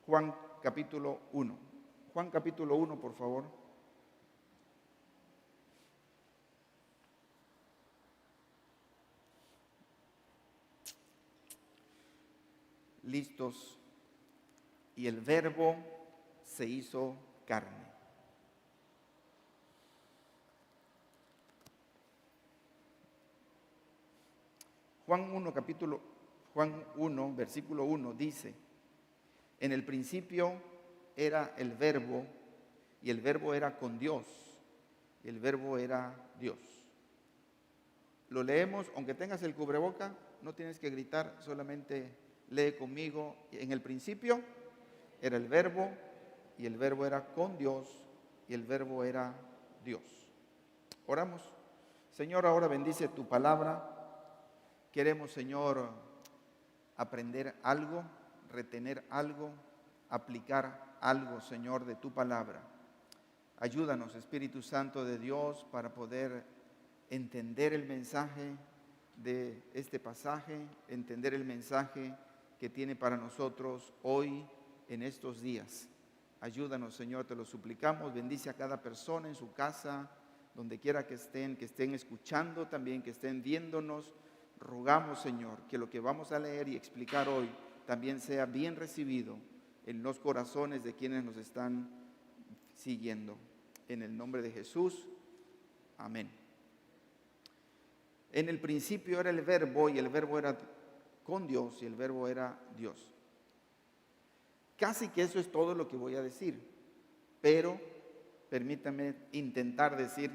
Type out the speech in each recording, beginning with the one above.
Juan capítulo 1. Juan capítulo 1, por favor. Listos. Y el Verbo se hizo carne. Juan 1, versículo 1 dice: en el principio era el Verbo, y el Verbo era con Dios, y el Verbo era Dios. Lo leemos, aunque tengas el cubreboca, no tienes que gritar, solamente lee conmigo. En el principio era el Verbo, y el Verbo era con Dios, y el Verbo era Dios. Oramos. Señor, ahora bendice tu palabra. Queremos, Señor, aprender algo, retener algo, aplicar algo, Señor, de tu palabra. Ayúdanos, Espíritu Santo de Dios, para poder entender el mensaje de este pasaje, entender el mensaje que tiene para nosotros hoy, en estos días. Ayúdanos, Señor, te lo suplicamos. Bendice a cada persona en su casa, donde quiera que estén escuchando también, que estén viéndonos. Rogamos, Señor, que lo que vamos a leer y explicar hoy también sea bien recibido en los corazones de quienes nos están siguiendo. En el nombre de Jesús, amén. En el principio era el Verbo, y el Verbo era con Dios, y el Verbo era Dios. Casi que eso es todo lo que voy a decir, pero permítame intentar decir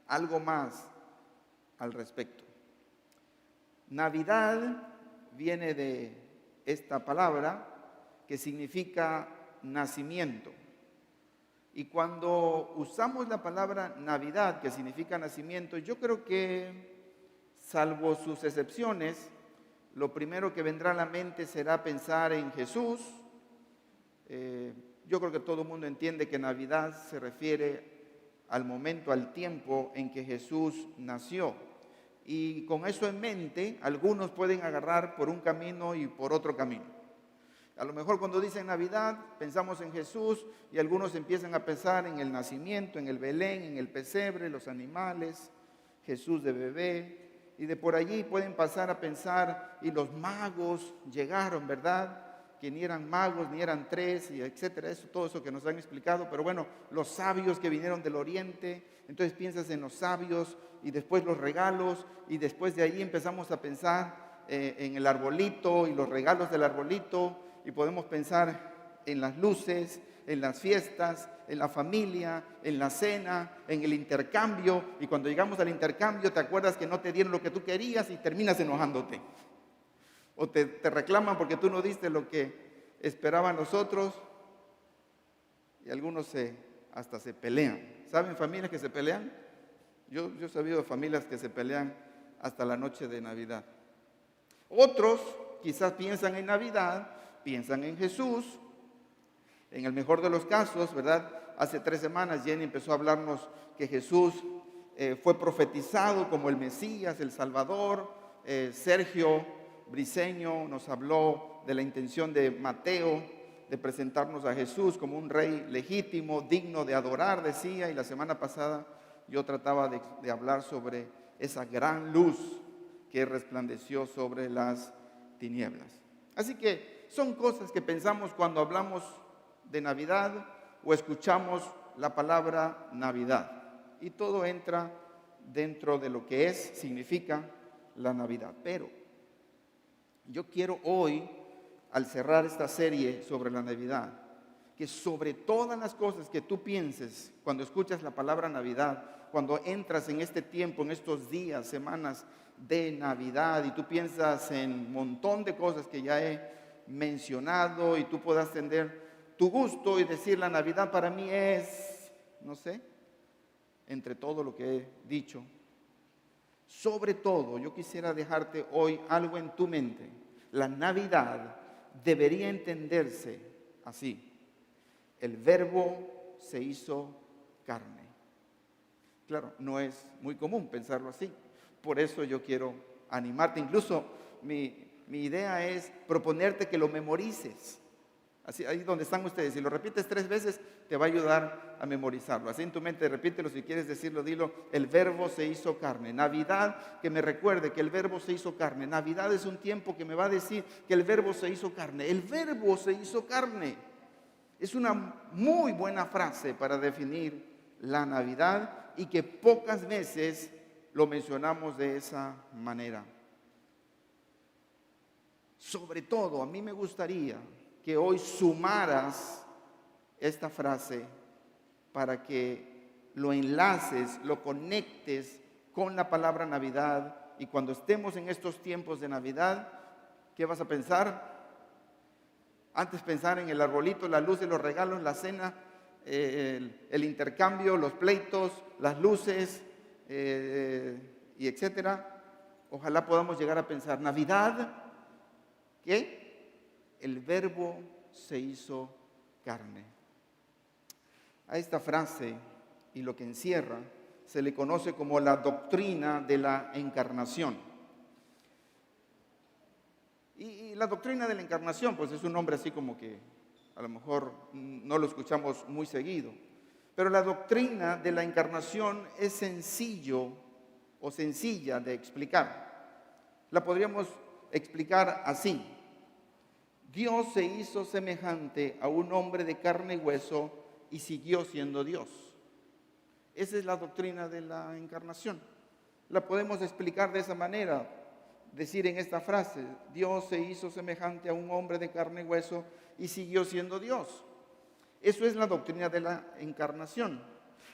algo más al respecto. Navidad viene de esta palabra que significa nacimiento. Y cuando usamos la palabra Navidad, que significa nacimiento, yo creo que, salvo sus excepciones, lo primero que vendrá a la mente será pensar en Jesús. Yo creo que todo el mundo entiende que Navidad se refiere al momento, al tiempo en que Jesús nació. Y con eso en mente, algunos pueden agarrar por un camino y por otro camino. A lo mejor cuando dicen Navidad, pensamos en Jesús, y algunos empiezan a pensar en el nacimiento, en el Belén, en el pesebre, los animales, Jesús de bebé. Y de por allí pueden pasar a pensar, y los magos llegaron, ¿verdad? Que ni eran magos, ni eran tres, y etcétera. Todo eso que nos han explicado. Pero bueno, los sabios que vinieron del oriente. Entonces piensas en los sabios, y después los regalos, y después de ahí empezamos a pensar en el arbolito y los regalos del arbolito, y podemos pensar en las luces, en las fiestas, en la familia, en la cena, en el intercambio. Y cuando llegamos al intercambio te acuerdas que no te dieron lo que tú querías y terminas enojándote. O te reclaman porque tú no diste lo que esperaban los otros, y algunos hasta se pelean. ¿Saben familias que se pelean? Yo he sabido de familias que se pelean hasta la noche de Navidad. Otros quizás piensan en Navidad, piensan en Jesús. En el mejor de los casos, ¿verdad? Hace 3 semanas Jenny empezó a hablarnos que Jesús fue profetizado como el Mesías, el Salvador. Sergio Briceño nos habló de la intención de Mateo de presentarnos a Jesús como un rey legítimo, digno de adorar, decía. Y la semana pasada yo trataba de hablar sobre esa gran luz que resplandeció sobre las tinieblas. Así que son cosas que pensamos cuando hablamos de Navidad o escuchamos la palabra Navidad. Y todo entra dentro de lo que significa la Navidad. Pero yo quiero hoy, al cerrar esta serie sobre la Navidad, que sobre todas las cosas que tú pienses cuando escuchas la palabra Navidad, cuando entras en este tiempo, en estos días, semanas de Navidad, y tú piensas en un montón de cosas que ya he mencionado, y tú puedas tener tu gusto y decir la Navidad para mí es, no sé, entre todo lo que he dicho. Sobre todo, yo quisiera dejarte hoy algo en tu mente. La Navidad debería entenderse así: el Verbo se hizo carne. Claro, no es muy común pensarlo así. Por eso yo quiero animarte. Incluso mi idea es proponerte que lo memorices. Así, ahí donde están ustedes, si lo repites 3 veces, te va a ayudar a memorizarlo. Así en tu mente, repítelo, si quieres decirlo, dilo, el verbo se hizo carne. Navidad, que me recuerde que el verbo se hizo carne. Navidad es un tiempo que me va a decir que el verbo se hizo carne. El verbo se hizo carne. Es una muy buena frase para definir la Navidad y que pocas veces lo mencionamos de esa manera. Sobre todo, a mí me gustaría que hoy sumaras esta frase para que lo enlaces, lo conectes con la palabra Navidad, y cuando estemos en estos tiempos de Navidad, ¿qué vas a pensar? Antes pensar en el arbolito, las luces, los regalos, la cena, el intercambio, los pleitos, las luces, y etcétera. Ojalá podamos llegar a pensar, Navidad, ¿qué? El verbo se hizo carne. A esta frase y lo que encierra se le conoce como la doctrina de la encarnación. Y la doctrina de la encarnación, pues es un nombre así como que a lo mejor no lo escuchamos muy seguido. Pero la doctrina de la encarnación es sencillo o sencilla de explicar. La podríamos explicar así. Dios se hizo semejante a un hombre de carne y hueso y siguió siendo Dios. Esa es la doctrina de la encarnación. La podemos explicar de esa manera, decir en esta frase, Dios se hizo semejante a un hombre de carne y hueso y siguió siendo Dios. Eso es la doctrina de la encarnación.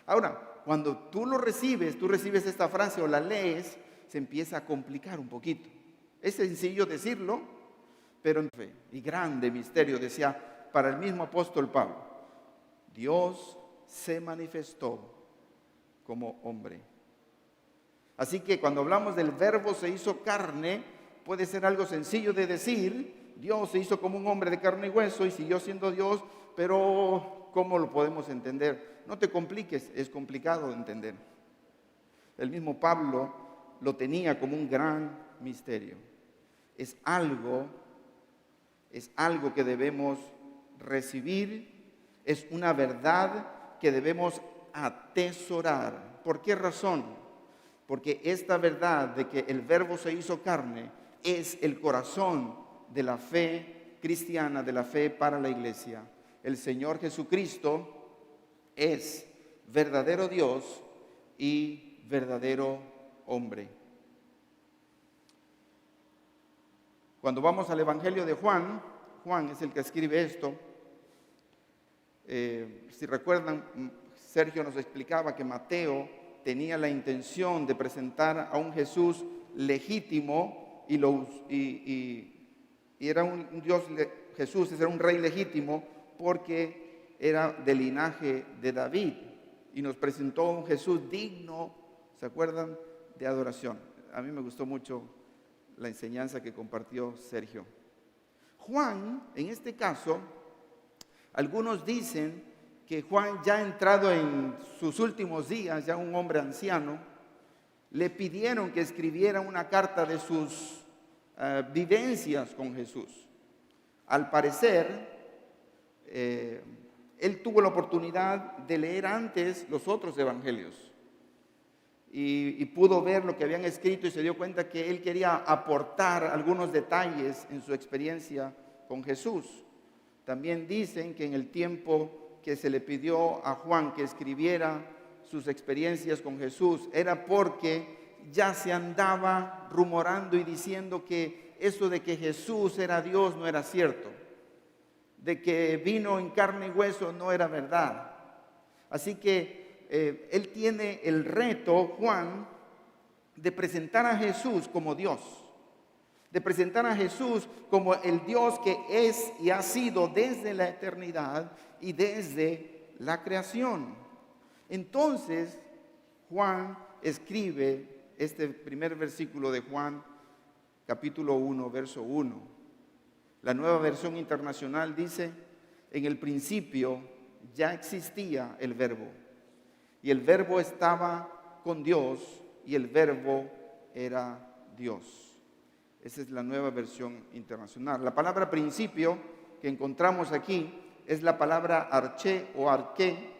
Ahora, cuando tú recibes esta frase o la lees, se empieza a complicar un poquito. Es sencillo decirlo, pero en fe y grande misterio, decía para el mismo apóstol Pablo, Dios se manifestó como hombre. Así que cuando hablamos del verbo se hizo carne, puede ser algo sencillo de decir, Dios se hizo como un hombre de carne y hueso y siguió siendo Dios, pero ¿cómo lo podemos entender? No te compliques, es complicado de entender. El mismo Pablo lo tenía como un gran misterio. Es algo que debemos recibir, es una verdad que debemos atesorar. ¿Por qué razón? Porque esta verdad de que el verbo se hizo carne es el corazón de la fe cristiana, de la fe para la iglesia. El Señor Jesucristo es verdadero Dios y verdadero hombre. Cuando vamos al Evangelio de Juan, Juan es el que escribe esto. Si recuerdan, Sergio nos explicaba que Mateo tenía la intención de presentar a un Jesús legítimo y era un Dios, Jesús era un rey legítimo porque era del linaje de David y nos presentó un Jesús digno, ¿se acuerdan? De adoración. A mí me gustó mucho la enseñanza que compartió Sergio. Juan, en este caso, algunos dicen que Juan, ya entrado en sus últimos días, ya un hombre anciano, le pidieron que escribiera una carta de sus vivencias con Jesús. Al parecer, él tuvo la oportunidad de leer antes los otros evangelios y pudo ver lo que habían escrito y se dio cuenta que él quería aportar algunos detalles en su experiencia con Jesús. También dicen que en el tiempo que se le pidió a Juan que escribiera sus experiencias con Jesús era porque ya se andaba rumorando y diciendo que eso de que Jesús era Dios no era cierto, de que vino en carne y hueso no era verdad. Así que él tiene el reto, Juan, de presentar a Jesús como Dios, de presentar a Jesús como el Dios que es y ha sido desde la eternidad y desde la creación. Entonces, Juan escribe este primer versículo de Juan, capítulo 1, verso 1. La Nueva Versión Internacional dice, en el principio ya existía el verbo, y el verbo estaba con Dios, y el verbo era Dios. Esa es la Nueva Versión Internacional. La palabra principio, que encontramos aquí es la palabra arché o arqué,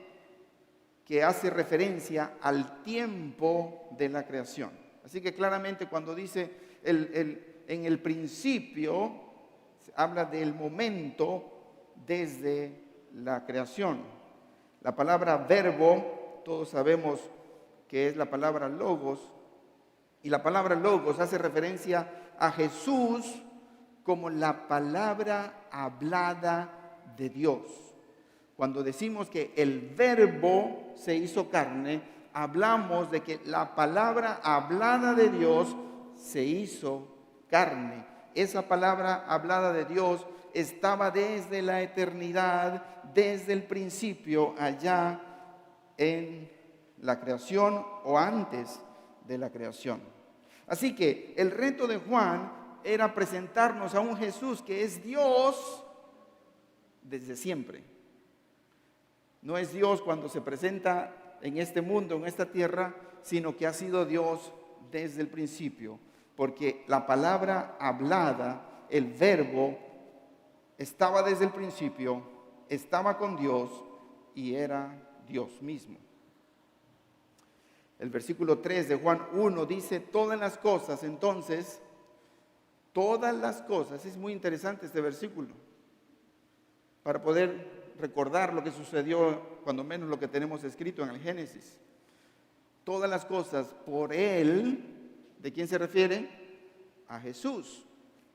que hace referencia al tiempo de la creación. Así que claramente cuando dice en el principio, habla del momento desde la creación. La palabra verbo, todos sabemos que es la palabra logos, y la palabra logos hace referencia a Jesús como la palabra hablada de Dios. Cuando decimos que el verbo se hizo carne, hablamos de que la palabra hablada de Dios se hizo carne. Esa palabra hablada de Dios estaba desde la eternidad, desde el principio, allá en la creación o antes de la creación. Así que el reto de Juan era presentarnos a un Jesús que es Dios desde siempre. No es Dios cuando se presenta en este mundo, en esta tierra, sino que ha sido Dios desde el principio. Porque la palabra hablada, el verbo, estaba desde el principio, estaba con Dios y era Dios mismo. El versículo 3 de Juan 1 dice, todas las cosas, entonces, todas las cosas, es muy interesante este versículo, para poder recordar lo que sucedió, cuando menos lo que tenemos escrito en el Génesis. Todas las cosas por Él, ¿de quién se refiere? A Jesús,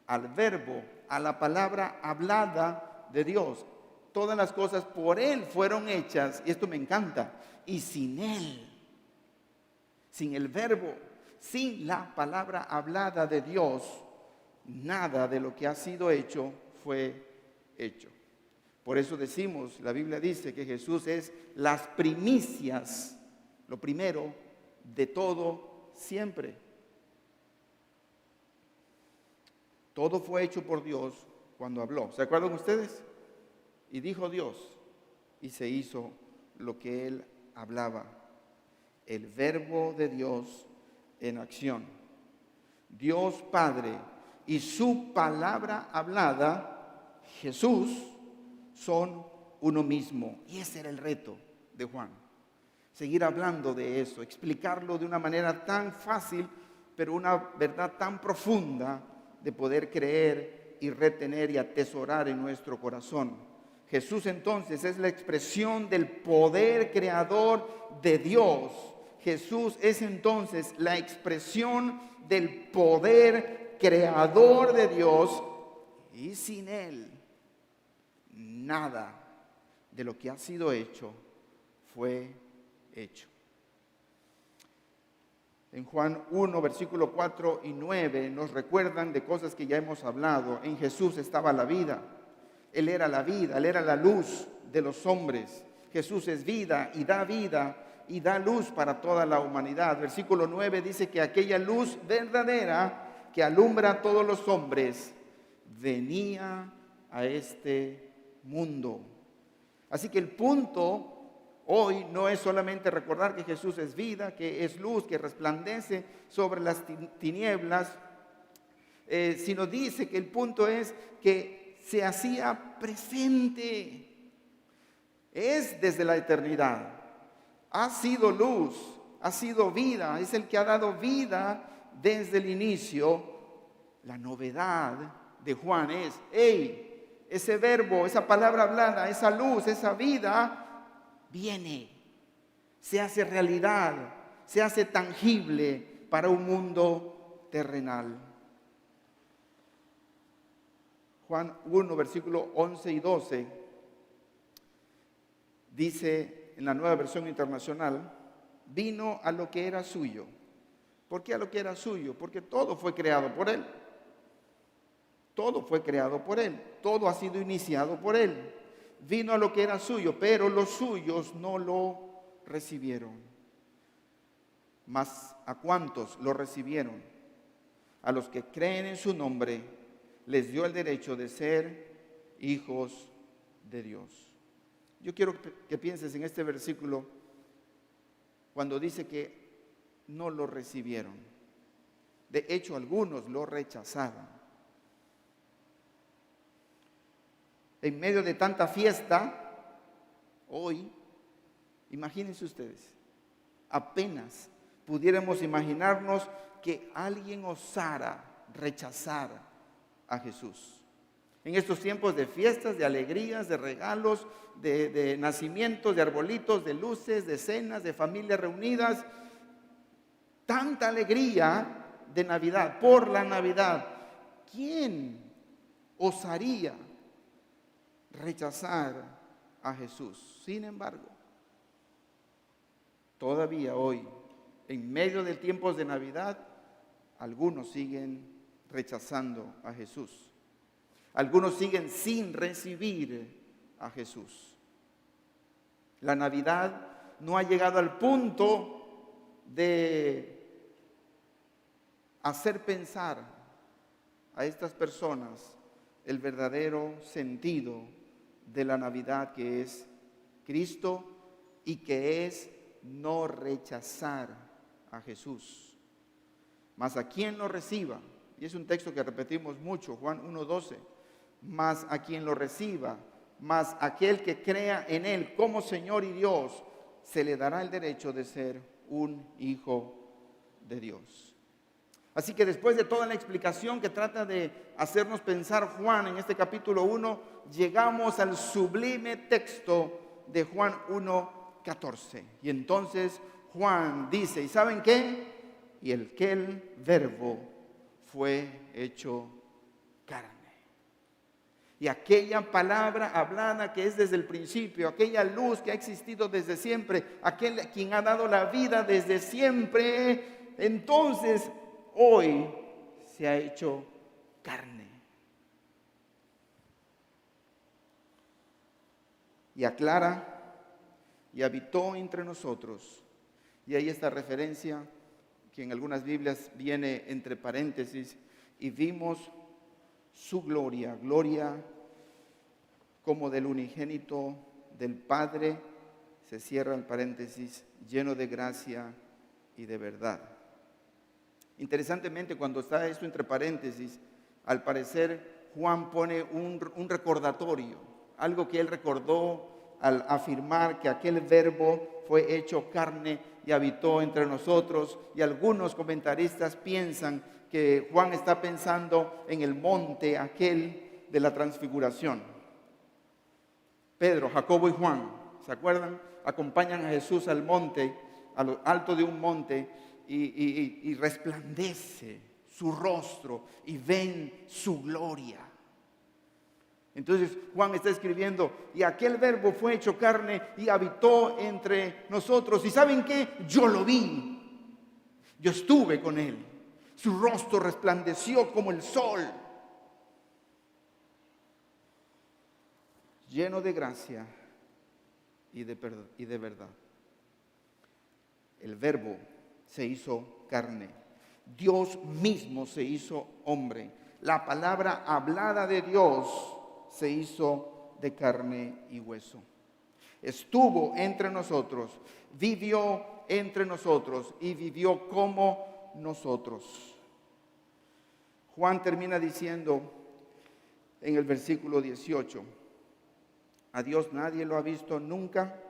al verbo, a la palabra hablada de Dios. Todas las cosas por Él fueron hechas, y esto me encanta, y sin Él, sin el verbo, sin la palabra hablada de Dios, nada de lo que ha sido hecho fue hecho. Por eso decimos, la Biblia dice que Jesús es las primicias, lo primero de todo siempre. Todo fue hecho por Dios cuando habló. ¿Se acuerdan ustedes? Y dijo Dios, y se hizo lo que Él hablaba. El verbo de Dios en acción. Dios Padre y su palabra hablada, Jesús, son uno mismo. Y ese era el reto de Juan. Seguir hablando de eso, explicarlo de una manera tan fácil, pero una verdad tan profunda de poder creer y retener y atesorar en nuestro corazón. Jesús entonces es la expresión del poder creador de Dios. Jesús es entonces la expresión del poder creador de Dios, y sin Él nada de lo que ha sido hecho fue hecho. En Juan 1, versículo 4 y 9 nos recuerdan de cosas que ya hemos hablado. En Jesús estaba la vida. Él era la vida, Él era la luz de los hombres. Jesús es vida y da luz para toda la humanidad. Versículo 9 dice que aquella luz verdadera que alumbra a todos los hombres venía a este mundo. Así que el punto hoy no es solamente recordar que Jesús es vida, que es luz, que resplandece sobre las tinieblas, sino dice que el punto es que se hacía presente. Es desde la eternidad. Ha sido luz, ha sido vida, es el que ha dado vida desde el inicio. La novedad de Juan es, ese verbo, esa palabra hablada, esa luz, esa vida, viene, se hace realidad, se hace tangible para un mundo terrenal. Juan 1, versículo 11 y 12, dice en la Nueva Versión Internacional, vino a lo que era suyo. ¿Por qué a lo que era suyo? Porque todo fue creado por Él. Todo fue creado por Él, todo ha sido iniciado por Él. Vino a lo que era suyo, pero los suyos no lo recibieron. Mas ¿a cuántos lo recibieron? A los que creen en su nombre, les dio el derecho de ser hijos de Dios. Yo quiero que pienses en este versículo cuando dice que no lo recibieron. De hecho, algunos lo rechazaban. en medio de tanta fiesta, hoy, imagínense ustedes, apenas pudiéramos imaginarnos que alguien osara rechazar a Jesús. En estos tiempos de fiestas, de alegrías, de regalos, de nacimientos, de arbolitos, de luces, de cenas, de familias reunidas, tanta alegría de Navidad, por la Navidad, ¿quién osaría rechazar a Jesús? Sin embargo, todavía hoy, en medio de tiempos de Navidad, algunos siguen rechazando a Jesús. Algunos siguen sin recibir a Jesús. La Navidad no ha llegado al punto de hacer pensar a estas personas el verdadero sentido de la Navidad, que es Cristo y que es no rechazar a Jesús. Mas a quien lo reciba, y es un texto que repetimos mucho, Juan 1:12, mas a quien lo reciba, mas aquel que crea en Él como Señor y Dios, se le dará el derecho de ser un hijo de Dios. Así que después de toda la explicación que trata de hacernos pensar Juan en este capítulo 1, llegamos al sublime texto de Juan 1:14. Y entonces Juan dice, ¿y saben qué? Y aquel verbo fue hecho carne. Y aquella palabra hablada que es desde el principio, aquella luz que ha existido desde siempre, aquel quien ha dado la vida desde siempre, entonces hoy se ha hecho carne. Y aclara, y habitó entre nosotros. Y ahí está referencia que en algunas Biblias viene entre paréntesis, y vimos su gloria, gloria como del unigénito del Padre, se cierra el paréntesis, lleno de gracia y de verdad. Interesantemente, cuando está esto entre paréntesis, al parecer Juan pone un recordatorio, algo que él recordó al afirmar que aquel verbo fue hecho carne y habitó entre nosotros, y algunos comentaristas piensan que Juan está pensando en el monte aquel de la transfiguración. Pedro, Jacobo y Juan, ¿se acuerdan? Acompañan a Jesús al monte, a lo alto de un monte, y resplandece su rostro y ven su gloria. Entonces Juan está escribiendo, y aquel verbo fue hecho carne y habitó entre nosotros. ¿Y saben qué? Yo lo vi, yo estuve con él. Su rostro resplandeció como el sol, lleno de gracia y de verdad. El verbo se hizo carne. Dios mismo se hizo hombre. La palabra hablada de Dios se hizo de carne y hueso. Estuvo entre nosotros, vivió entre nosotros y vivió como nosotros. Juan termina diciendo en el versículo 18, a Dios nadie lo ha visto nunca.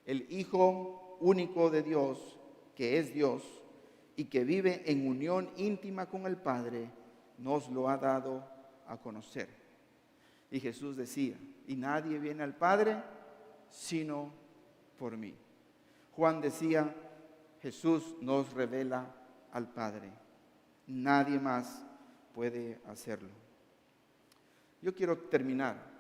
El Hijo único de Dios, que es Dios y que vive en unión íntima con el Padre, nos lo ha dado a conocer. Y Jesús decía, y nadie viene al Padre sino por mí. Juan decía, Jesús nos revela al Padre. Nadie más puede hacerlo. Yo quiero terminar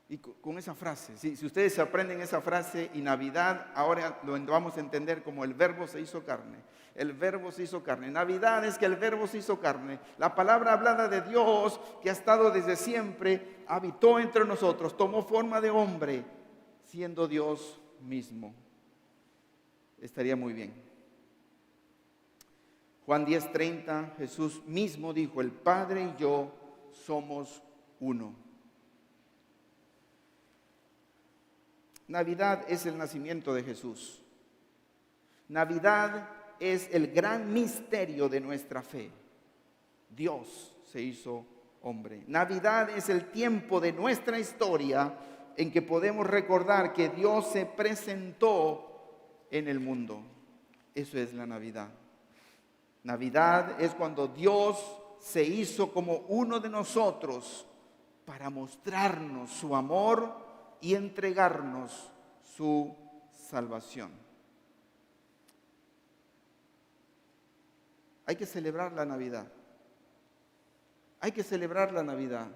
y con esa frase. Si ustedes aprenden esa frase y Navidad, ahora lo vamos a entender como el verbo se hizo carne. El verbo se hizo carne. Navidad es que el verbo se hizo carne. La palabra hablada de Dios, que ha estado desde siempre, habitó entre nosotros, tomó forma de hombre, siendo Dios mismo. Estaría muy bien. Juan 10:30, Jesús mismo dijo, el Padre y yo somos uno. Navidad es el nacimiento de Jesús. Navidad es el gran misterio de nuestra fe. Dios se hizo hombre. Navidad es el tiempo de nuestra historia en que podemos recordar que Dios se presentó en el mundo. Eso es la Navidad. Navidad es cuando Dios se hizo como uno de nosotros para mostrarnos su amor y entregarnos su salvación. Hay que celebrar la Navidad. Hay que celebrar la Navidad.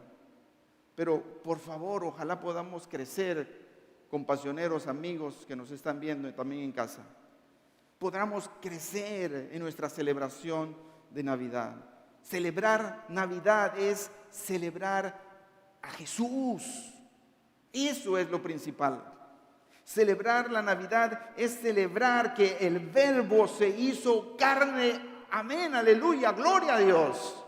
Pero por favor, ojalá podamos crecer, compasioneros, amigos que nos están viendo y también en casa. Podamos crecer en nuestra celebración de Navidad. Celebrar Navidad es celebrar a Jesús. Eso es lo principal. Celebrar la Navidad es celebrar que el Verbo se hizo carne. Amén, aleluya, gloria a Dios.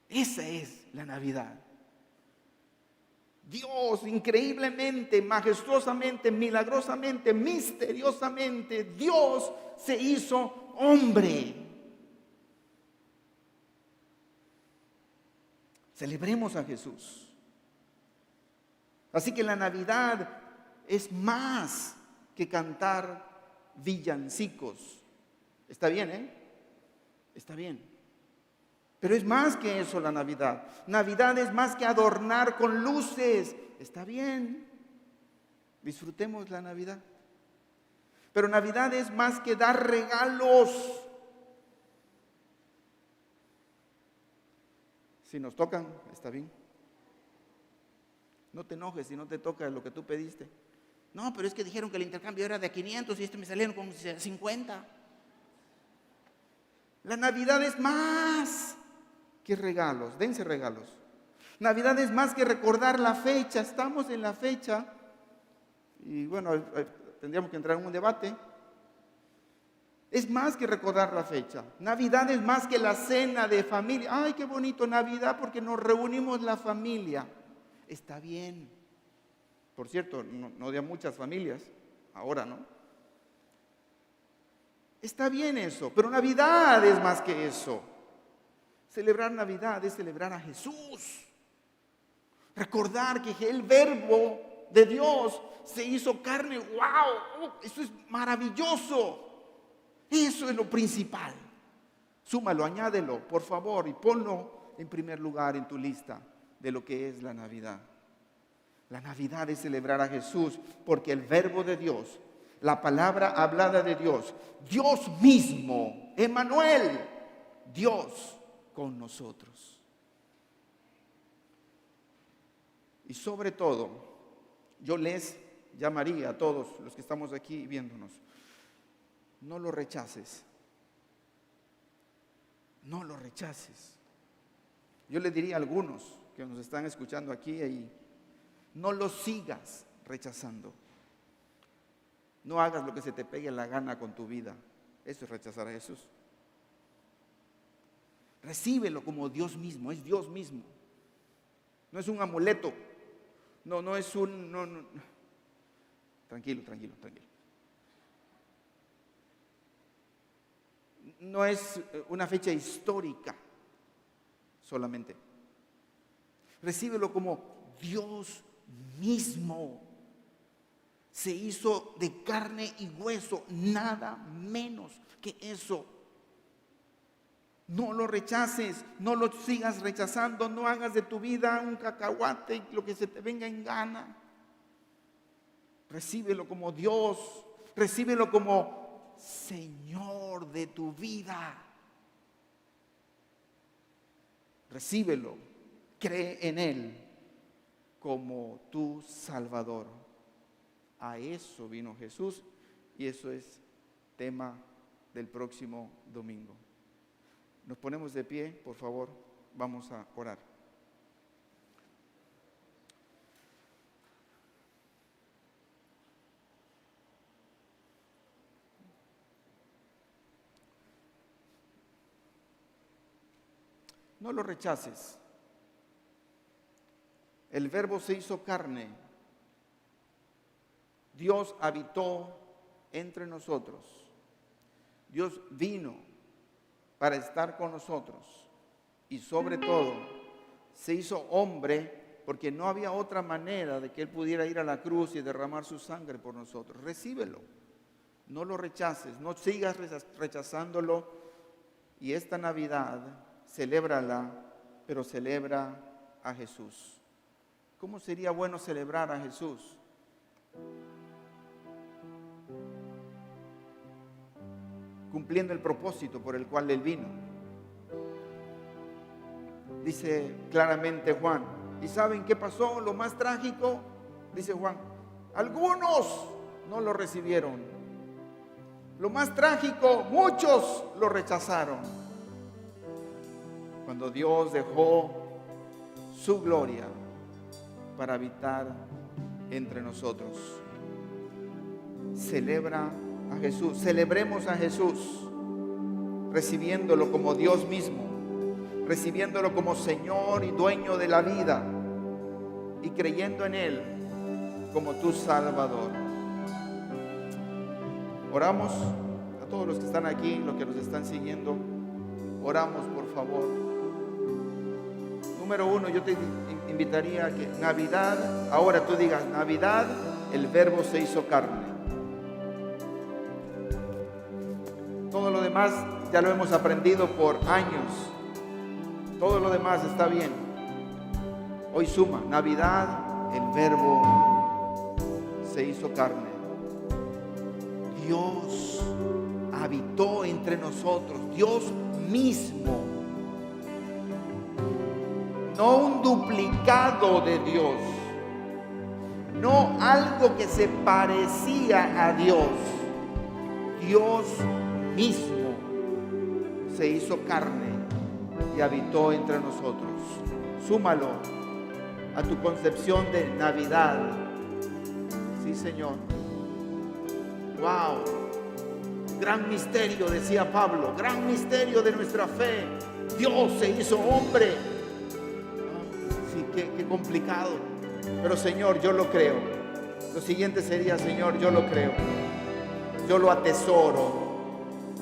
Esa es la Navidad. Dios increíblemente, majestuosamente, milagrosamente, misteriosamente, Dios se hizo hombre. Celebremos a Jesús. Así que la Navidad es más que cantar villancicos. Está bien, ¿eh? Está bien. Pero es más que eso la Navidad. Navidad es más que adornar con luces. Está bien. Disfrutemos la Navidad. Pero Navidad es más que dar regalos. Si nos tocan, está bien. No te enojes si no te toca lo que tú pediste. No, pero es que dijeron que el intercambio era de 500 y me salieron con 50. La Navidad es más que regalos. Dense regalos. Navidad es más que recordar la fecha. Estamos en la fecha. Y bueno, tendríamos que entrar en un debate. Es más que recordar la fecha. Navidad es más que la cena de familia. Ay, qué bonito Navidad porque nos reunimos la familia. Está bien. Por cierto, no de muchas familias. Ahora, ¿no? Está bien eso. Pero Navidad es más que eso. Celebrar Navidad es celebrar a Jesús. Recordar que el Verbo de Dios se hizo carne. ¡Wow! Eso es maravilloso. Eso es lo principal. Súmalo, añádelo, por favor, y ponlo en primer lugar en tu lista de lo que es la Navidad. La Navidad es celebrar a Jesús porque el Verbo de Dios, la palabra hablada de Dios, Dios mismo, Emmanuel, Dios con nosotros. Y sobre todo, yo les llamaría a todos los que estamos aquí viéndonos, no lo rechaces. No lo rechaces. Yo le diría a algunos que nos están escuchando aquí y no lo sigas rechazando. No hagas lo que se te pegue la gana con tu vida. Eso es rechazar a Jesús. Recíbelo como Dios mismo, es Dios mismo. No es un amuleto. No es un... No. Tranquilo. No es una fecha histórica solamente. Recíbelo como Dios mismo. Se hizo de carne y hueso, nada menos que eso. No lo rechaces, no lo sigas rechazando, no hagas de tu vida un cacahuate, lo que se te venga en gana. Recíbelo como Dios, recíbelo como Señor de tu vida. Recíbelo, cree en Él como tu Salvador. A eso vino Jesús y eso es tema del próximo domingo. Nos ponemos de pie, por favor, vamos a orar. No lo rechaces. El Verbo se hizo carne. Dios habitó entre nosotros. Dios vino para estar con nosotros. y sobre todo se hizo hombre, porque no había otra manera de que Él pudiera ir a la cruz y derramar su sangre por nosotros. Recíbelo, no lo rechaces, no sigas rechazándolo. Y esta Navidad, celébrala, pero celebra a Jesús. ¿Cómo sería bueno celebrar a Jesús? Cumpliendo el propósito por el cual Él vino. Dice claramente Juan. ¿Y saben qué pasó? Lo más trágico, dice Juan, algunos no lo recibieron. Lo más trágico, muchos lo rechazaron. Cuando Dios dejó su gloria para habitar entre nosotros. Celebra a Jesús, celebremos a Jesús, recibiéndolo como Dios mismo, recibiéndolo como Señor y dueño de la vida y creyendo en Él como tu Salvador. Oramos a todos los que están aquí, los que nos están siguiendo. Oramos, por favor. Número uno, yo te invitaría a que Navidad, ahora tú digas, Navidad, el Verbo se hizo carne. Todo lo demás ya lo hemos aprendido por años. Todo lo demás está bien. Hoy suma, Navidad, el Verbo se hizo carne. Dios habitó entre nosotros, Dios mismo. No un duplicado de Dios, no algo que se parecía a Dios. Dios mismo se hizo carne y habitó entre nosotros. Súmalo a tu concepción de Navidad. Sí, Señor. Wow. Gran misterio, decía Pablo, gran misterio de nuestra fe. Dios se hizo hombre. Sí, qué complicado. Pero Señor, yo lo creo. Lo siguiente sería, Señor, yo lo creo. Yo lo atesoro.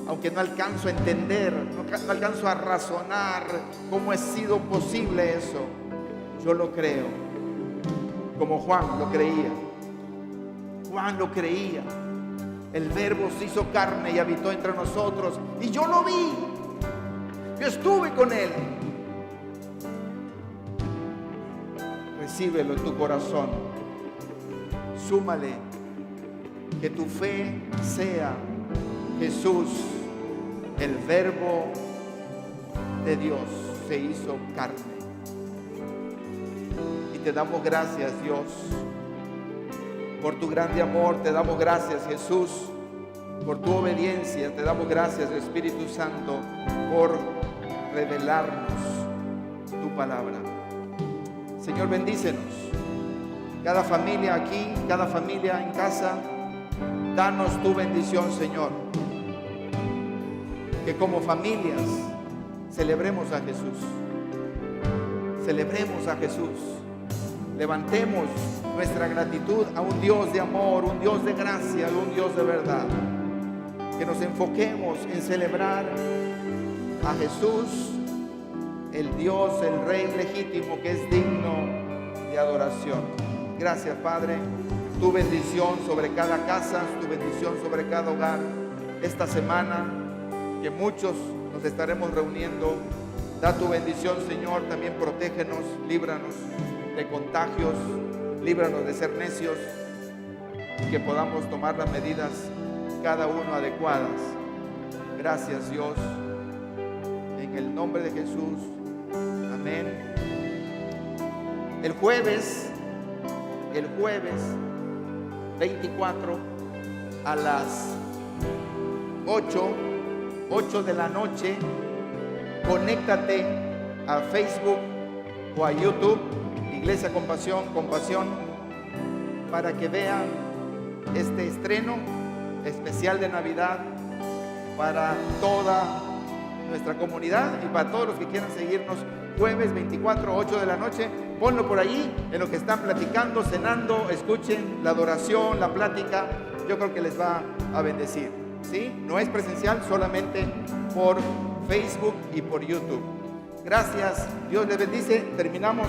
Aunque no alcanzo a entender, no alcanzo a razonar cómo ha sido posible eso. Yo lo creo. Como Juan lo creía. Juan lo creía. El Verbo se hizo carne y habitó entre nosotros. Y yo lo vi. Yo estuve con Él. Recíbelo en tu corazón. Súmale. Que tu fe sea Jesús, el Verbo de Dios, se hizo carne. Y te damos gracias, Dios, por tu grande amor. Te damos gracias, Jesús, por tu obediencia. Te damos gracias, Espíritu Santo, por revelarnos tu palabra. Señor, bendícenos. Cada familia aquí, cada familia en casa, danos tu bendición, Señor. Que como familias celebremos a Jesús. Celebremos a Jesús. Levantemos nuestra gratitud a un Dios de amor, un Dios de gracia, un Dios de verdad. Que nos enfoquemos en celebrar a Jesús, el Dios, el Rey legítimo, que es digno de adoración. Gracias, Padre. Tu bendición sobre cada casa, tu bendición sobre cada hogar. Esta semana que muchos nos estaremos reuniendo, da tu bendición, Señor. También protégenos, líbranos de contagios, líbranos de ser necios, y que podamos tomar las medidas cada uno adecuadas. Gracias, Dios, en el nombre de Jesús. Amén. El jueves 24 a las 8 de la noche, conéctate a Facebook o a YouTube, Iglesia Compasión, para que vean este estreno especial de Navidad para toda nuestra comunidad y para todos los que quieran seguirnos. Jueves 24, 8 de la noche, ponlo por allí, en lo que están platicando, cenando, escuchen la adoración, la plática. Yo creo que les va a bendecir, ¿sí? No es presencial, solamente por Facebook y por YouTube. Gracias, Dios les bendice. Terminamos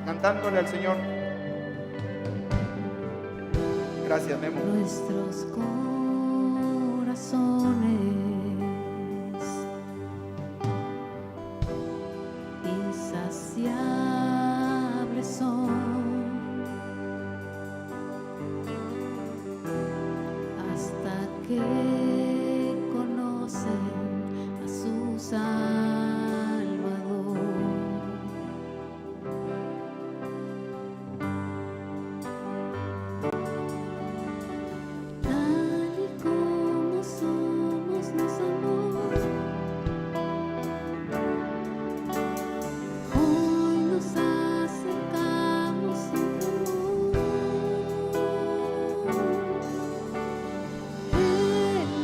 cantándole al Señor. Gracias, Memo. Nuestros corazones insaciables son hasta que conocen a su Salvador. Tal y como somos nos amó, hoy nos acercamos sin temor. Él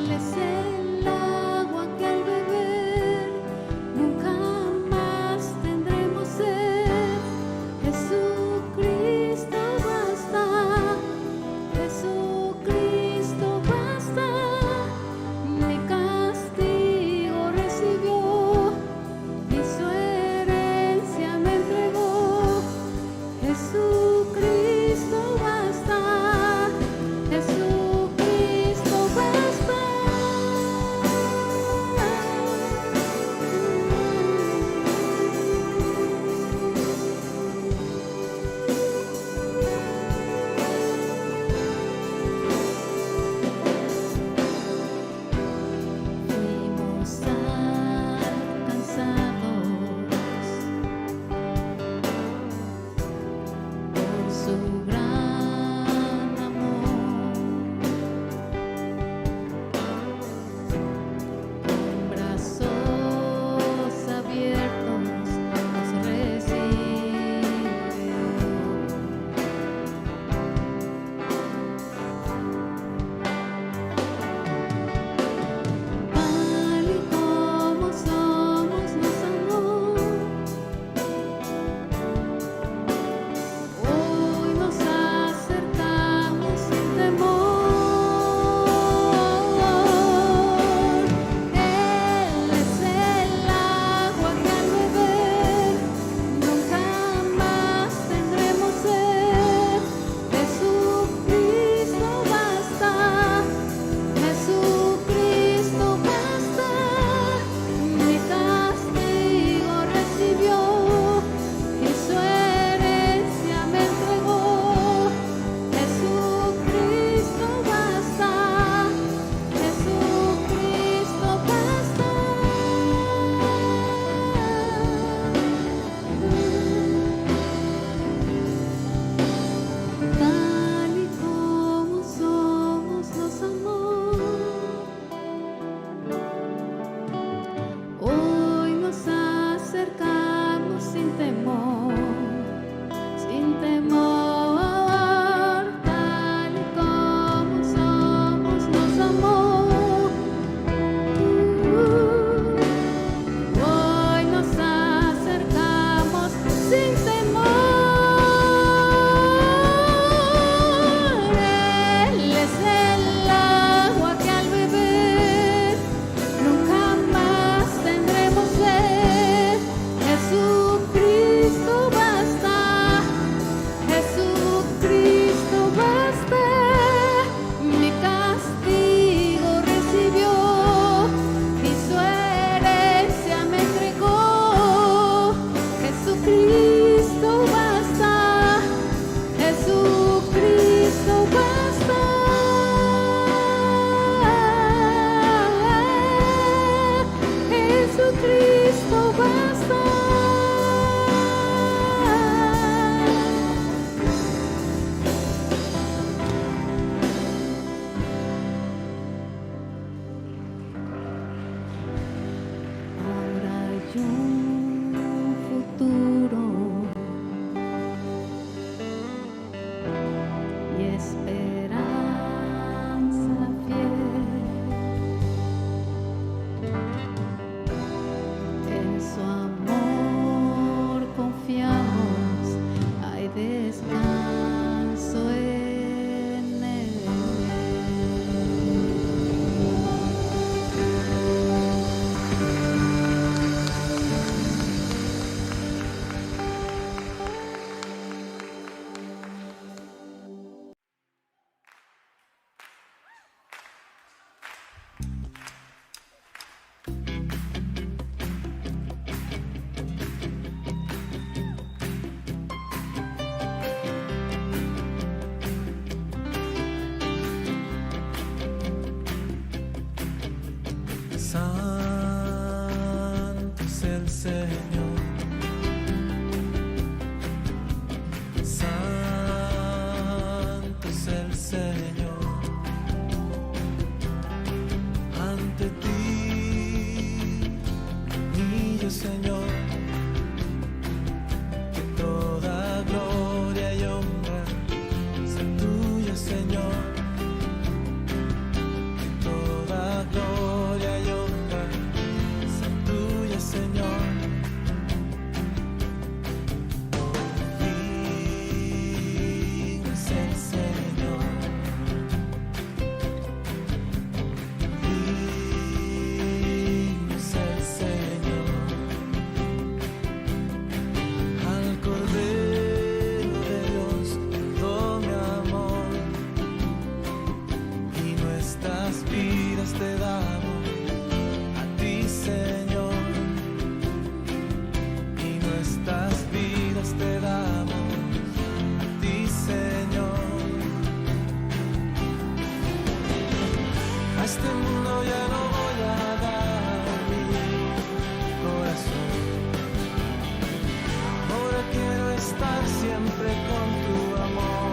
siempre con tu amor.